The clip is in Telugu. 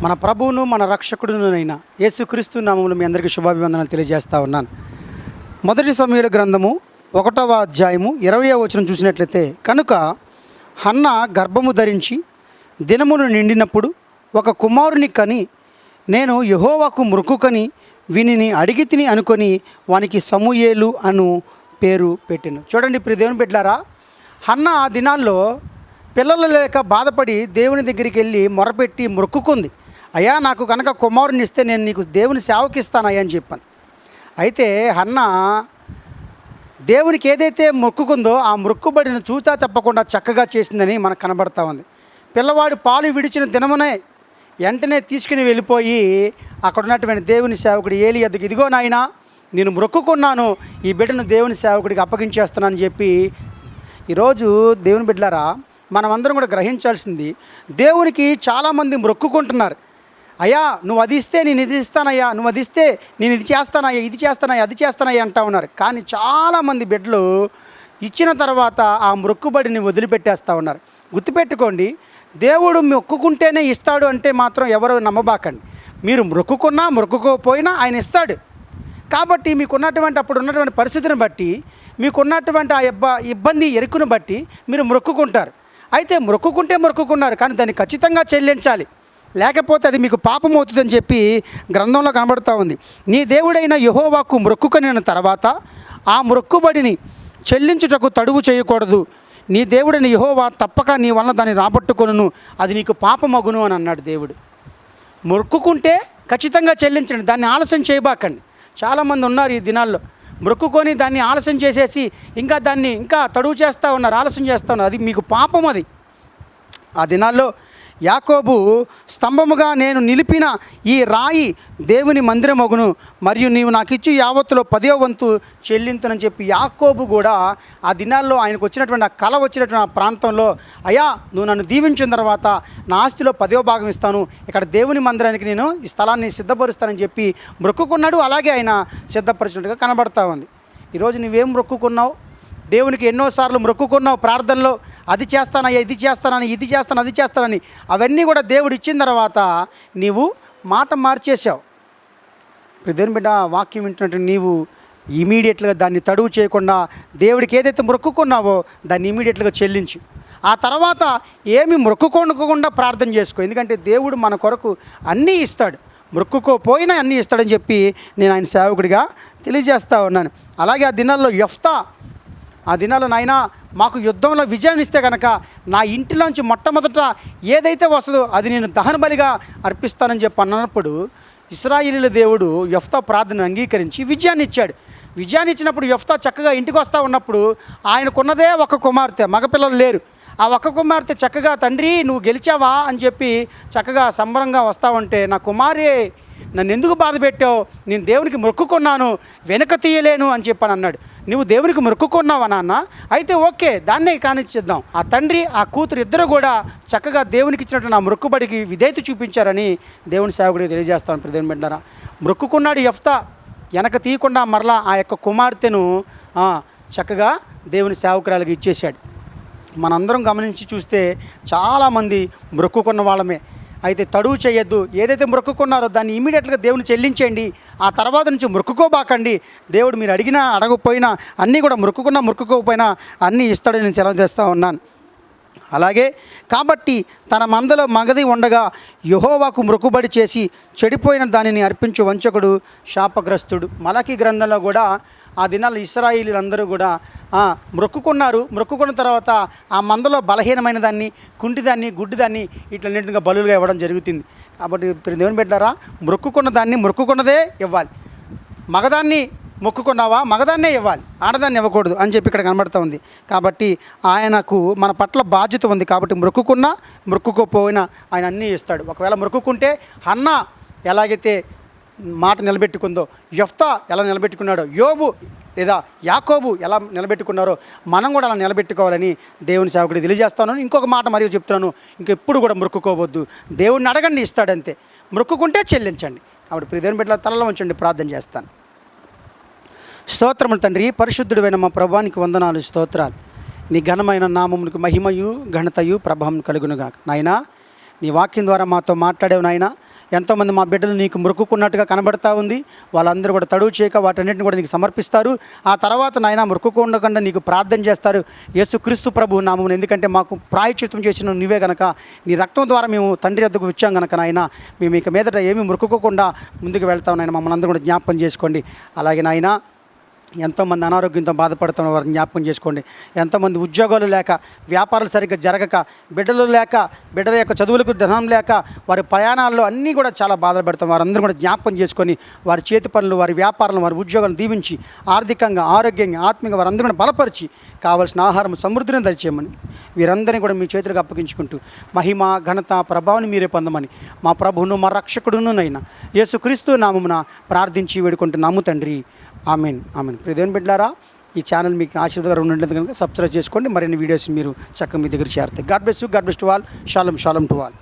మన ప్రభువును మన రక్షకుడునైన యేసుక్రీస్తు నామములో మీ అందరికీ శుభాభివందనాలు తెలియజేస్తా ఉన్నాను. మొదటి సమూయేలు గ్రంథము 1వ అధ్యాయము 20వ వచనం చూసినట్లయితే, కనుక హన్న గర్భము ధరించి దినములు నిండినప్పుడు ఒక కుమారుని కని, నేను యెహోవాకు మొక్కుకొని వీనిని అడిగి తిని అనుకొని వానికి సమూయేలు అను పేరు పెట్టెను. చూడండి ప్రియ దేవుని బిడ్డలారా, హన్న ఆ దినాల్లో పిల్లలు లేక బాధపడి దేవుని దగ్గరికి వెళ్ళి మొరపెట్టి మొక్కుకుంది. అయ్యా, నాకు కనుక కుమారుని ఇస్తే నేను నీకు దేవుని సేవకి ఇస్తానయ్యా అని చెప్పాను. అయితే హన్న దేవునికి ఏదైతే మొక్కుకుందో ఆ మొక్కుబడిని చూతా చెప్పకుండా చక్కగా చేసిందని మనకు కనబడతా ఉంది. పిల్లవాడు పాలు విడిచిన దినమునే వెంటనే తీసుకుని వెళ్ళిపోయి అక్కడ ఉన్నటువంటి దేవుని సేవకుడు ఏలి ఎద్దుకు, ఇదిగో నాయనా, నేను మొక్కుకున్నాను, ఈ బిడ్డను దేవుని సేవకుడికి అప్పగించేస్తున్నానని చెప్పి. ఈరోజు దేవుని బిడ్డలారా, మనమందరం కూడా గ్రహించాల్సింది, దేవునికి చాలామంది మొక్కుకుంటున్నారు. అయ్యా నువ్వు అది ఇస్తే నేను ఇది ఇస్తానయ్యా, నువ్వు అది ఇస్తే నేను ఇది చేస్తానయ్యా, ఇది చేస్తానయ్యా, అది చేస్తానయ్యా అంటా ఉన్నారు. కానీ చాలామంది బిడ్డలు ఇచ్చిన తర్వాత ఆ మొక్కుబడిని వదిలిపెట్టేస్తూ ఉన్నారు. గుర్తుపెట్టుకోండి, దేవుడు మొక్కుకుంటేనే ఇస్తాడు అంటే మాత్రం ఎవరు నమ్మబాకండి. మీరు మొక్కుకున్నా మొక్కుకోకపోయినా ఆయన ఇస్తాడు. కాబట్టి మీకున్నటువంటి అప్పుడు ఉన్నటువంటి పరిస్థితిని బట్టి, మీకున్నటువంటి ఆ ఇబ్బంది ఎరుకును బట్టి మీరు మొక్కుకుంటారు. అయితే మొక్కుకున్నారు, కానీ దాన్ని ఖచ్చితంగా చెల్లించాలి, లేకపోతే అది మీకు పాపం అవుతుందని చెప్పి గ్రంథంలో కనబడుతూ ఉంది. నీ దేవుడైన యెహోవాకు మొక్కుకొనిన తర్వాత ఆ మొక్కుబడిని చెల్లించుటకు తడువు చేయకూడదు. నీ దేవుడైన యెహోవా తప్పక నీ వలన దాన్ని రాబట్టుకొనును, అది నీకు పాపమగును అని అన్నాడు దేవుడు. మొక్కుకుంటే ఖచ్చితంగా చెల్లించండి, దాన్ని ఆలస్యం చేయబాకండి. చాలామంది ఉన్నారు ఈ దినాల్లో, మొక్కుకొని దాన్ని ఆలస్యం చేసేసి దాన్ని తడువు చేస్తూ ఉన్నారు, ఆలస్యం చేస్తూ ఉన్నారు. అది మీకు పాపం. అది ఆ దినాల్లో యాకోబు స్తంభముగా నేను నిలిపిన ఈ రాయి దేవుని మందిరమగును, మరియు నీవు నాకు ఇచ్చి యావత్తులో 10వ వంతు చెల్లింతునని చెప్పి యాకోబు కూడా ఆ దినాల్లో ఆయనకు వచ్చినటువంటి ఆ కళ వచ్చినటువంటి ఆ ప్రాంతంలో, అయ్యా నువ్వు నన్ను దీవించిన తర్వాత నా ఆస్తిలో 10వ భాగం ఇస్తాను, ఇక్కడ దేవుని మందిరానికి నేను ఈ స్థలాన్ని సిద్ధపరుస్తానని చెప్పి మొక్కుకున్నాడు. అలాగే ఆయన సిద్ధపరిచినట్టుగా కనబడతా ఉంది. ఈరోజు నువ్వేం మొక్కుకున్నావు? దేవునికి ఎన్నోసార్లు మొక్కుకున్నావు ప్రార్థనలో, అది చేస్తానయ్యా, ఇది చేస్తానని, ఇది చేస్తాను, అది చేస్తానని. అవన్నీ కూడా దేవుడు ఇచ్చిన తర్వాత నీవు మాట మార్చేసావు. దేవుని బిడ్డ, వాక్యం వింటున్నట్టు నీవు ఇమీడియట్గా దాన్ని తడువు చేయకుండా దేవుడికి ఏదైతే మొక్కుకున్నావో దాన్ని ఇమీడియట్గా చెల్లించు. ఆ తర్వాత ఏమి మొక్కుకోకుండా ప్రార్థన చేసుకో, ఎందుకంటే దేవుడు మన కొరకు అన్నీ ఇస్తాడు, మొక్కుకోపోయినా అన్నీ ఇస్తాడని చెప్పి నేను ఆయన సేవకుడిగా తెలియజేస్తూ ఉన్నాను. అలాగే ఆ దినాల్లో నాయనా మాకు యుద్ధంలో విజయాన్ని ఇస్తే కనుక నా ఇంటిలోంచి మొట్టమొదట ఏదైతే వస్తుందో అది నేను దహన బలిగా అర్పిస్తానని చెప్పి అన్నప్పుడు ఇశ్రాయేలీయుల దేవుడు యెఫ్తా ప్రార్థన అంగీకరించి విజయాన్ని ఇచ్చాడు. విజయాన్ని ఇచ్చినప్పుడు యెఫ్తా చక్కగా ఇంటికి వస్తూ ఉన్నప్పుడు ఆయనకున్నదే ఒక కుమార్తె, మగపిల్లలు లేరు. ఆ ఒక్క కుమార్తె చక్కగా, తండ్రి నువ్వు గెలిచావా అని చెప్పి చక్కగా సంబరంగా వస్తావంటే, నా కుమారే నన్ను ఎందుకు బాధ పెట్టావు, నేను దేవునికి మొక్కుకున్నాను, వెనక తీయలేను అని చెప్పని అన్నాడు. నువ్వు దేవునికి మొక్కుకున్నావా నాన్న? అయితే ఓకే, దాన్నే కానిచ్చేద్దాం. ఆ తండ్రి ఆ కూతురు ఇద్దరు కూడా చక్కగా దేవునికి ఇచ్చినట్టు నా మొక్కుబడికి విధేయత చూపించారని దేవుని సేవకుడికి తెలియజేస్తాను. ప్రదేశం బిడ్డలారా, మొక్కుకున్నాడు యెఫ్తా, వెనక తీయకుండా మరలా ఆ యొక్క కుమార్తెను చక్కగా దేవుని సేవకురాలకి ఇచ్చేశాడు. మనందరం గమనించి చూస్తే చాలామంది మొక్కుకున్న వాళ్ళమే. అయితే తడువు చేయొద్దు, ఏదైతే మొక్కుకున్నారో దాన్ని ఇమీడియట్గా దేవుని చెల్లించేయండి. ఆ తర్వాత నుంచి మొక్కుకోబాకండి. దేవుడు మీరు అడిగినా అడగకపోయినా అన్నీ కూడా మొక్కుకోకపోయినా అన్నీ ఇస్తాడని నేను తెలియజేస్తూ ఉన్నాను. అలాగే కాబట్టి తన మందలో మగది ఉండగా యెహోవాకు మొక్కుబడి చేసి చెడిపోయిన దానిని అర్పించు వంచకుడు శాపగ్రస్తుడు. మలాకీ గ్రంథంలో కూడా ఆ దినాల్లో ఇశ్రాయేలీయులందరూ కూడా మొక్కుకున్న తర్వాత ఆ మందలో బలహీనమైన దాన్ని, కుంటిదాన్ని, గుడ్డిదాన్ని ఇట్లన్నింటిగా బలులుగా ఇవ్వడం జరుగుతుంది. కాబట్టి దేవుని బిడ్డలారా, మొక్కుకున్న దాన్ని మొక్కుకున్నదే ఇవ్వాలి. మగదాన్ని మొక్కుకున్నావా, మగదాన్నే ఇవ్వాలి, ఆడదాన్ని ఇవ్వకూడదు అని చెప్పి ఇక్కడ కనబడుతూ ఉంది. కాబట్టి ఆయనకు మన పట్ల బాధ్యత ఉంది. కాబట్టి మొక్కుకోపోయినా ఆయన అన్నీ ఇస్తాడు. ఒకవేళ మొక్కుకుంటే హన్న ఎలాగైతే మాట నిలబెట్టుకుందో, యెఫ్తా ఎలా నిలబెట్టుకున్నాడో, యోబు లేదా యాకోబు ఎలా నిలబెట్టుకున్నారో మనం కూడా అలా నిలబెట్టుకోవాలని దేవుని సేవకుడికి తెలియజేస్తాను. ఇంకొక మాట మరియు చెప్తున్నాను, ఇంకెప్పుడు కూడా మొక్కుకోవద్దు, దేవుడిని అడగండి, ఇస్తాడంతే. మొక్కుకుంటే చెల్లించండి. కాబట్టి దేవుని బిడ్డల తలలో ఉంచండి, ప్రార్థన చేస్తాను. స్తోత్రములు తండ్రి, పరిశుద్ధుడైన మా ప్రభువానికి వందనాలు, స్తోత్రాలు. నీ ఘనమైన నామమునికి మహిమయు ఘనతయు ప్రభావం కలుగునుగాక. నాయనా, నీ వాక్యం ద్వారా మాతో మాట్లాడేవు నాయనా. ఎంతోమంది మా బిడ్డలు నీకు మొక్కుకున్నట్టుగా కనబడతా ఉంది. వాళ్ళందరూ కూడా తడువు చేయక వాటన్నిటిని కూడా నీకు సమర్పిస్తారు. ఆ తర్వాత నాయన మొక్కుకోకుండా నీకు ప్రార్థన చేస్తారు యేసుక్రీస్తు ప్రభు నామమున. ఎందుకంటే మాకు ప్రాయశ్చిత్తం చేసిన నువ్వే గనక, నీ రక్తం ద్వారా మేము తండ్రి వద్దకు వచ్చాం గనక నాయన, మేము ఇక మీదట ఏమీ మొక్కుకోకుండా ముందుకు వెళ్తాం నాయన. మమ్మల్ని అందరూ కూడా జ్ఞాపకం చేసుకోండి. అలాగే నాయన ఎంతోమంది అనారోగ్యంతో బాధపడుతున్న వారిని జ్ఞాపకం చేసుకోండి. ఎంతోమంది ఉద్యోగాలు లేక, వ్యాపారాలు సరిగ్గా జరగక, బిడ్డలు లేక, బిడ్డల యొక్క చదువులకు ధనం లేక, వారి ప్రయాణాల్లో అన్నీ కూడా చాలా బాధలు పెడతాం. వారందరూ కూడా జ్ఞాపకం చేసుకొని వారి చేతి పనులు, వారి వ్యాపారాలను, వారి ఉద్యోగాలను దీవించి ఆర్థికంగా, ఆరోగ్యంగా, ఆత్మీయంగా వారందరూ కూడా బలపరిచి కావాల్సిన ఆహారం సమృద్ధిని దయచేయమని వీరందరినీ కూడా మీ చేతులకు అప్పగించుకుంటూ మహిమ, ఘనత, ప్రభావాన్ని మీరే పొందమని మా ప్రభువును, మా రక్షకుడునునైనా యేసుక్రీస్తు నామమున ప్రార్థించి వేడుకుంటున్నాము తండ్రి. Amen, amen. ప్రియదేవుని బిడ్డలారా, ఈ ఛానల్ మీకు ఆశీర్వాదకరంగా ఉండేందుకు కనుక సబ్స్క్రైబ్ చేసుకోండి. మరిన్ని వీడియోస్ మీరు చక్కగా మీ దగ్గర చేరుతాయి. God bless you. God bless to all. షాሎም, షాሎም టు ఆల్.